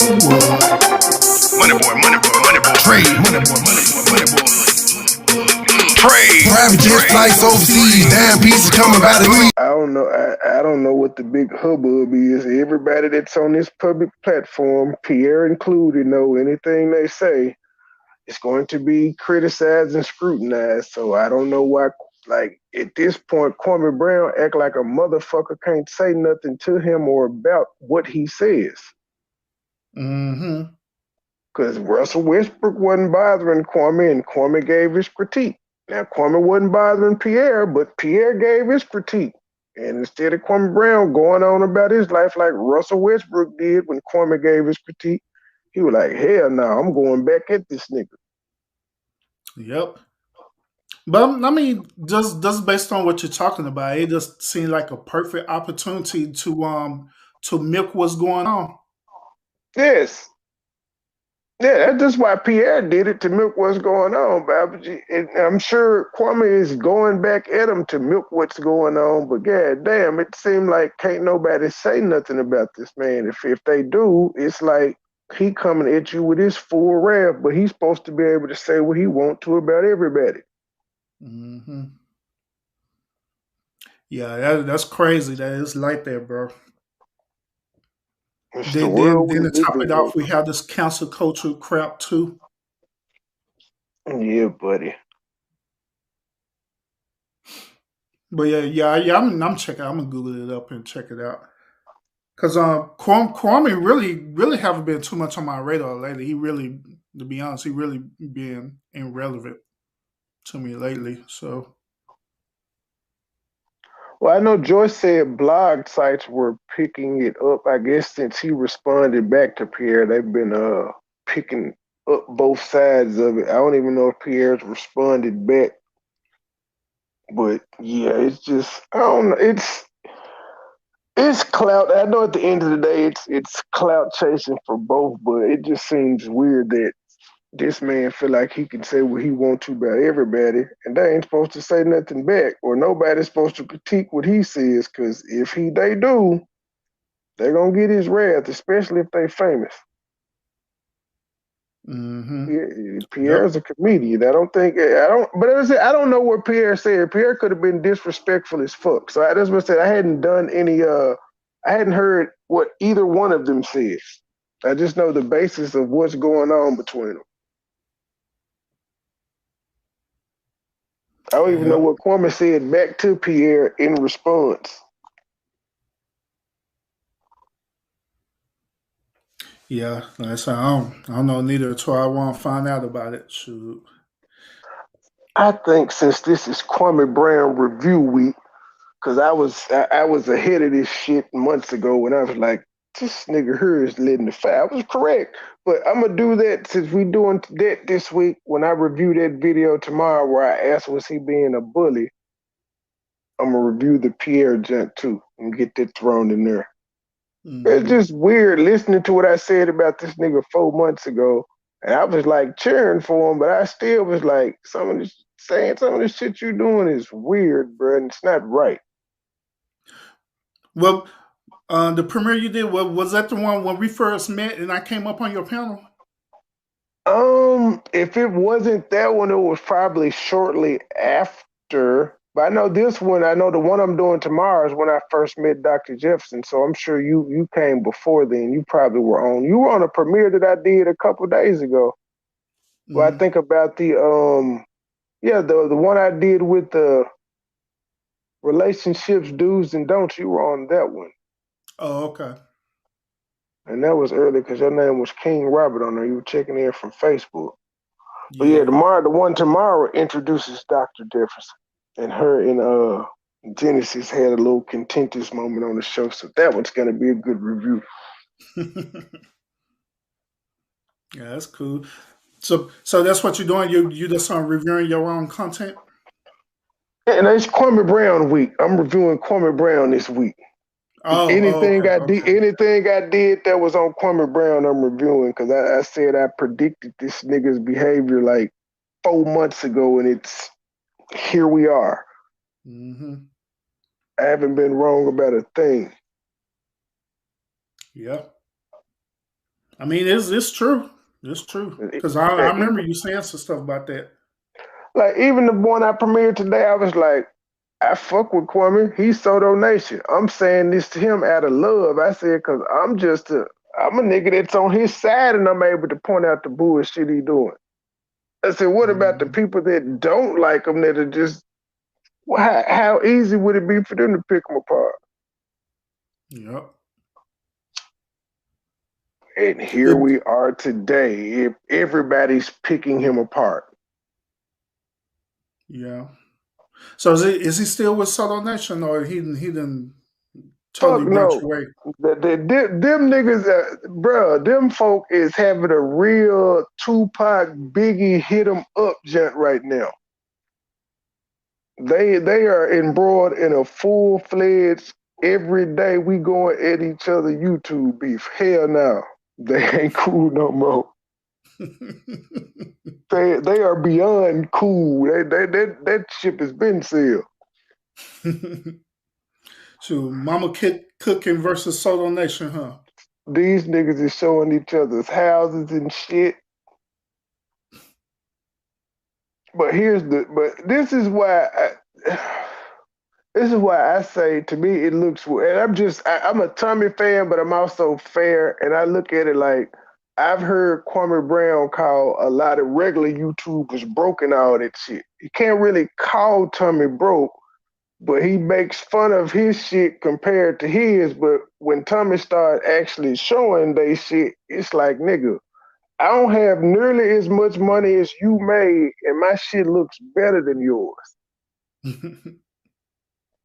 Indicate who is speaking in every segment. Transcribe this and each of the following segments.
Speaker 1: Trade. Private jet flights overseas. Damn pieces coming by the week.
Speaker 2: I don't know. I don't know what the big hubbub is. Everybody that's on this public platform, Pierre included, know anything they say, it's going to be criticized and scrutinized. So I don't know why. Like at this point, Kwame Brown act like a motherfucker can't say nothing to him or about what he says.
Speaker 3: Mm-hmm.
Speaker 2: Because Russell Westbrook wasn't bothering Kwame, and Kwame gave his critique. Now Kwame wasn't bothering Pierre, but Pierre gave his critique. And instead of Kwame Brown going on about his life like Russell Westbrook did when Kwame gave his critique, he was like, hell no, I'm going back at this nigga.
Speaker 3: Yep. But I mean, just based on what you're talking about, it just seemed like a perfect opportunity to milk what's going on.
Speaker 2: Yes. Yeah, that's just why Pierre did it to milk what's going on, Babaji. And I'm sure Kwame is going back at him to milk what's going on, but god damn, it seemed like can't nobody say nothing about this man. If they do, it's like he coming at you with his full wrath, but he's supposed to be able to say what he want to about everybody.
Speaker 3: Mm-hmm. Yeah, that's crazy. That is like that, bro.
Speaker 2: It's the
Speaker 3: Then
Speaker 2: world
Speaker 3: to
Speaker 2: we
Speaker 3: top
Speaker 2: live
Speaker 3: it
Speaker 2: in.
Speaker 3: off, we have this cancel culture crap too.
Speaker 2: Yeah, buddy.
Speaker 3: But yeah. I'm checking. I'm gonna Google it up and check it out. Cause Kwame really haven't been too much on my radar lately. He really, to be honest, he really been irrelevant to me lately. So
Speaker 2: Well, I know Joyce said blog sites were picking it up. I guess since he responded back to Pierre, they've been picking up both sides of it. I don't even know if Pierre's responded back, but yeah, it's just I don't know. It's clout. I know at the end of the day, it's clout chasing for both, but it just seems weird that this man feel like he can say what he want to about everybody, and they ain't supposed to say nothing back, or nobody's supposed to critique what he says. Because if they do, they're gonna get his wrath, especially if they famous.
Speaker 3: mm-hmm. Yep.
Speaker 2: Pierre's a comedian. I don't think I don't. But as I said, I don't know what Pierre said. Pierre could have been disrespectful as fuck. So that's what I said. I hadn't done any. I hadn't heard what either one of them says. I just know the basis of what's going on between them. I don't even know
Speaker 3: Yep.
Speaker 2: what Kwame said back to Pierre in response.
Speaker 3: Yeah. That's I don't know neither. So I want to find out about it. Shoot.
Speaker 2: I think since this is Kwame Brown review week, because I was ahead of this shit months ago when I was like, this nigga here is letting the fire. I was correct, but I'm gonna do that since we doing that this week. When I review that video tomorrow, where I asked was he being a bully, I'm gonna review the Pierre junk too and get that thrown in there. It's
Speaker 3: Mm-hmm.
Speaker 2: just weird listening to what I said about this nigga 4 months ago, and I was like cheering for him, but I still was like, saying some of this shit you doing is weird, bro, and it's not right.
Speaker 3: Well, the premiere you did was that the one when we first met and I came up on your panel?
Speaker 2: If it wasn't that one, it was probably shortly after. But I know this one. I know the one I'm doing tomorrow is when I first met Dr. Jefferson. So I'm sure you came before then. You probably were on. You were on a premiere that I did a couple of days ago. Well, I
Speaker 3: Mm-hmm.
Speaker 2: think about the the one I did with the relationships do's and don'ts. You were on that one,
Speaker 3: Oh, okay.
Speaker 2: and that was early because your name was King Robert on there. You were checking in from Facebook. But yeah,
Speaker 3: Yeah.
Speaker 2: tomorrow, the one tomorrow introduces Dr. Jefferson. And her and Genesis had a little contentious moment on the show. So that one's going to be a good review.
Speaker 3: Yeah, that's cool. So that's what you're doing. You just reviewing your own content.
Speaker 2: And it's Kwame Brown week. I'm reviewing Kwame Brown this week.
Speaker 3: Okay, okay.
Speaker 2: Anything I did that was on Kwame Brown, I'm reviewing because I said I predicted this nigga's behavior like 4 months ago, and it's here we are.
Speaker 3: Mm-hmm.
Speaker 2: I haven't been wrong about a thing.
Speaker 3: Yeah. I mean, it's true. It's true. Because I remember you saying some stuff about that.
Speaker 2: Like even the one I premiered today, I was like, I fuck with Kwame. He's Soto Nation. I'm saying this to him out of love. I said, cause I'm a nigga that's on his side, and I'm able to point out the bullshit he doing. I said, what about the people that don't like him that are just, how easy would it be for them to pick him apart?
Speaker 3: Yep.
Speaker 2: And here we are today. If everybody's picking him apart.
Speaker 3: Yeah. So is he still with Soto Nation, or he didn't
Speaker 2: Fuck
Speaker 3: totally branch
Speaker 2: no.
Speaker 3: away?
Speaker 2: Them niggas, bruh, them folk is having a real Tupac Biggie hit 'em up junk right now. They are embroiled in a full-fledged, every day we going at each other YouTube beef. Hell no. They ain't cool no more. They are beyond cool. That ship has been sealed.
Speaker 3: So Mama Cooking versus Soto Nation, huh?
Speaker 2: These niggas is showing each other's houses and shit. But this is why this is why I say, to me it looks, and I'm a Tommy fan, but I'm also fair, and I look at it like, I've heard Kwame Brown call a lot of regular YouTubers broke and all that shit. You can't really call Tommy broke, but he makes fun of his shit compared to his. But when Tommy started actually showing they shit, it's like, nigga, I don't have nearly as much money as you made, and my shit looks better than yours.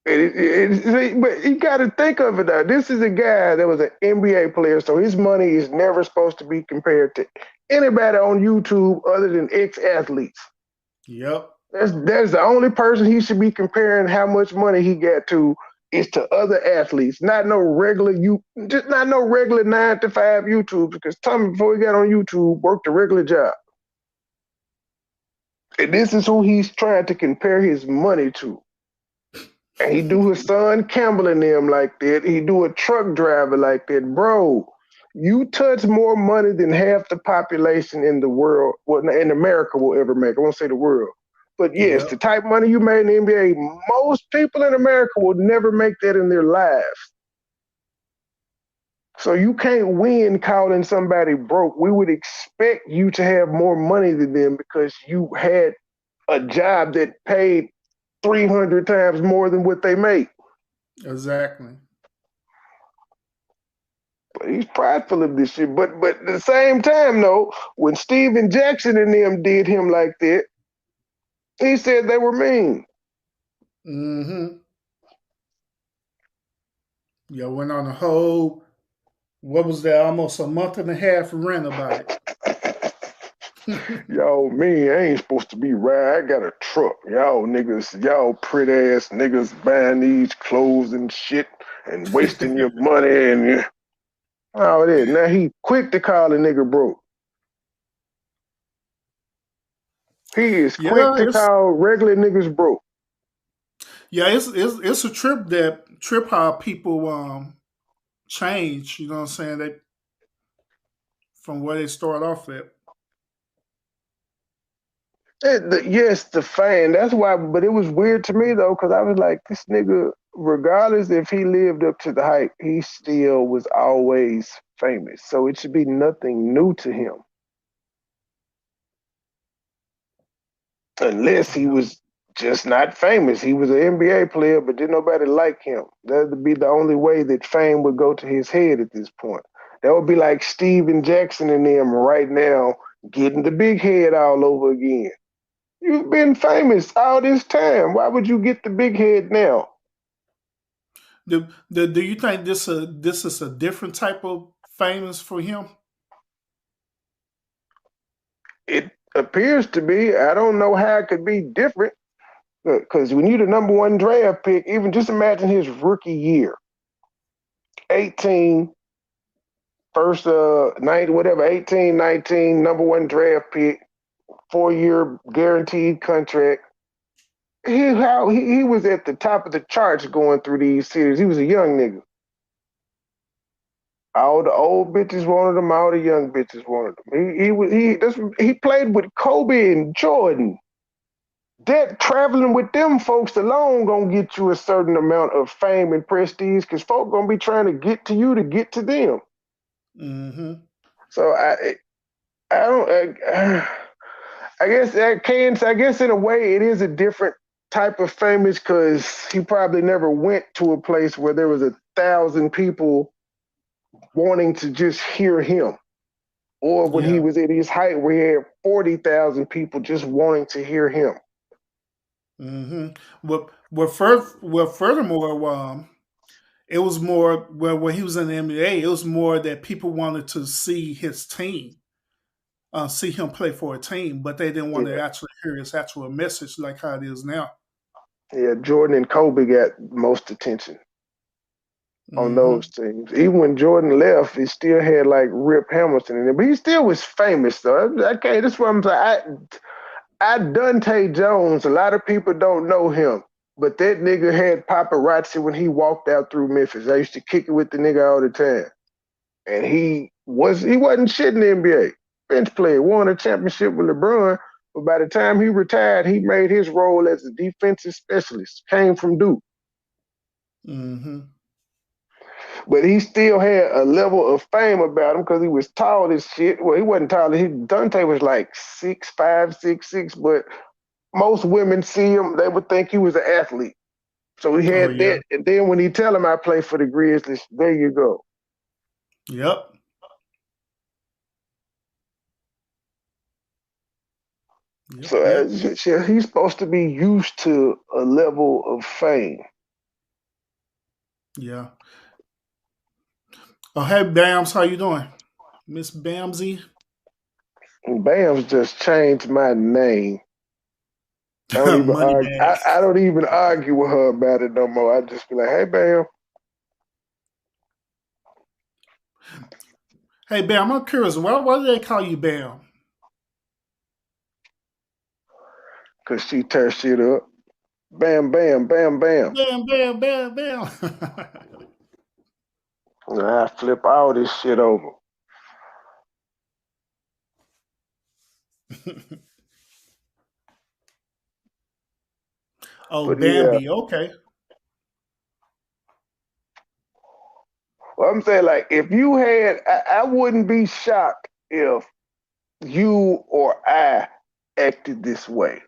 Speaker 2: But you got to think of it though. This is a guy that was an NBA player, so his money is never supposed to be compared to anybody on YouTube other than ex-athletes.
Speaker 3: Yep.
Speaker 2: That's the only person he should be comparing how much money he got to is to other athletes, not no regular 9 to 5 YouTube. Because Tommy, before he got on YouTube, worked a regular job, and this is who he's trying to compare his money to. And he do his son Campbell and them like that. He do a truck driver like that. Bro, you touch more money than half the population in the world, well, in America will ever make. I won't say the world. But yes, the type of money you made in the NBA, most people in America will never make that in their lives. So you can't win calling somebody broke. We would expect you to have more money than them because you had a job that paid 300 times more than what they make.
Speaker 3: Exactly.
Speaker 2: But he's prideful of this shit. But at the same time, though, when Steven Jackson and them did him like that, he said they were mean.
Speaker 3: Mm-hmm. Yeah, went on a whole, what was that, almost a month and a half rant about it.
Speaker 2: Y'all, me, I ain't supposed to be right. I got a truck. Y'all niggas, y'all pretty ass niggas buying these clothes and shit and wasting your money and all that. Now he quick to call a nigga broke. He is quick to call regular niggas broke.
Speaker 3: Yeah, it's a trip how people change, you know what I'm saying? They from where they start off at.
Speaker 2: Yes, the fan. That's why, but it was weird to me though, because I was like, this nigga, regardless if he lived up to the hype, he still was always famous. So it should be nothing new to him. Unless he was just not famous. He was an NBA player, but didn't nobody like him. That would be the only way that fame would go to his head at this point. That would be like Steven Jackson and them right now getting the big head all over again. You've been famous all this time. Why would you get the big head now?
Speaker 3: Do you think this is a different type of famous for him?
Speaker 2: It appears to be. I don't know how it could be different. Because when you're the number one draft pick, even just imagine his rookie year. 18, first 18, 19, number one draft pick, 4-year guaranteed contract. He was at the top of the charts going through these series. He was a young nigga. All the old bitches wanted him. All the young bitches wanted him. He played with Kobe and Jordan. That traveling with them folks alone gonna get you a certain amount of fame and prestige because folk gonna be trying to get to you to get to them.
Speaker 3: Mm-hmm.
Speaker 2: So I don't. I guess I guess in a way it is a different type of famous because he probably never went to a place where there was 1,000 people wanting to just hear him, or when he was at his height where he had 40,000 people just wanting to hear him.
Speaker 3: Mm-hmm. Furthermore, it was more when he was in the NBA. It was more that people wanted to see his team, see him play for a team, but they didn't want to actually hear his actual message like how it is now.
Speaker 2: Yeah, Jordan and Kobe got most attention on those teams. Even when Jordan left, he still had like Rip Hamilton in it, but he still was famous though. I can't. That's what I'm saying. Dante Jones, a lot of people don't know him, but that nigga had paparazzi when he walked out through Memphis. I used to kick it with the nigga all the time. And he wasn't shit in the NBA. Bench player, won a championship with LeBron, but by the time he retired, he made his role as a defensive specialist. Came from Duke.
Speaker 3: Mm-hmm.
Speaker 2: But he still had a level of fame about him because he was tall as shit. Well, he wasn't tall. Dante was like 6'5", 6'6", but most women see him, they would think he was an athlete. So he had that. And then when he tell him I play for the Grizzlies, there you go.
Speaker 3: Yep.
Speaker 2: So he's supposed to be used to a level of fame.
Speaker 3: Yeah. Oh, hey, Bams, how you doing? Miss Bamsy?
Speaker 2: Bams just changed my name. I don't even argue with her about it no more. I just be like, hey, Bam.
Speaker 3: Hey, Bam, I'm curious. Why do they call you Bam?
Speaker 2: Because she tears shit up. Bam, bam, bam, bam.
Speaker 3: Bam, bam, bam, bam.
Speaker 2: I flip all this shit over.
Speaker 3: Oh, but Bambi, okay.
Speaker 2: Well, I'm saying, like, if you had, I wouldn't be shocked if you or I acted this way.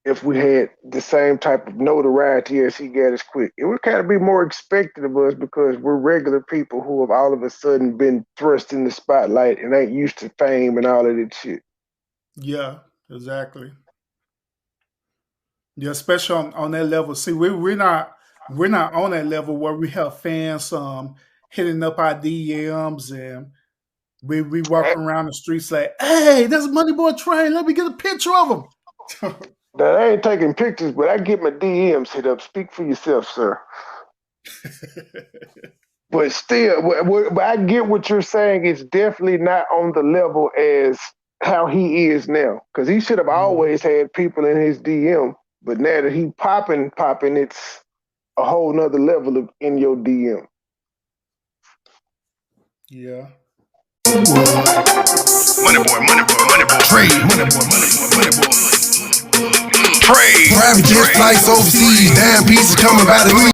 Speaker 2: If we had the same type of notoriety as he got as quick, it would kind of be more expected of us because we're regular people who have all of a sudden been thrust in the spotlight and ain't used to fame and all of that shit.
Speaker 3: Yeah, exactly. Yeah, especially on that level. See, we're not on that level where we have fans hitting up our DMs and we walking around the streets like, hey, that's MoneyBoy Train. Let me get a picture of him.
Speaker 2: Now, I ain't taking pictures, but I get my DMs hit up. Speak for yourself, sir. But still, but I get what you're saying. It's definitely not on the level as how he is now. Because he should have always had people in his DM. But now that he popping, it's a whole nother level of in your DM.
Speaker 3: Yeah.
Speaker 1: MoneyBoy. Trade. MoneyBoy. Trade. Private jet flights overseas. Damn pieces coming by the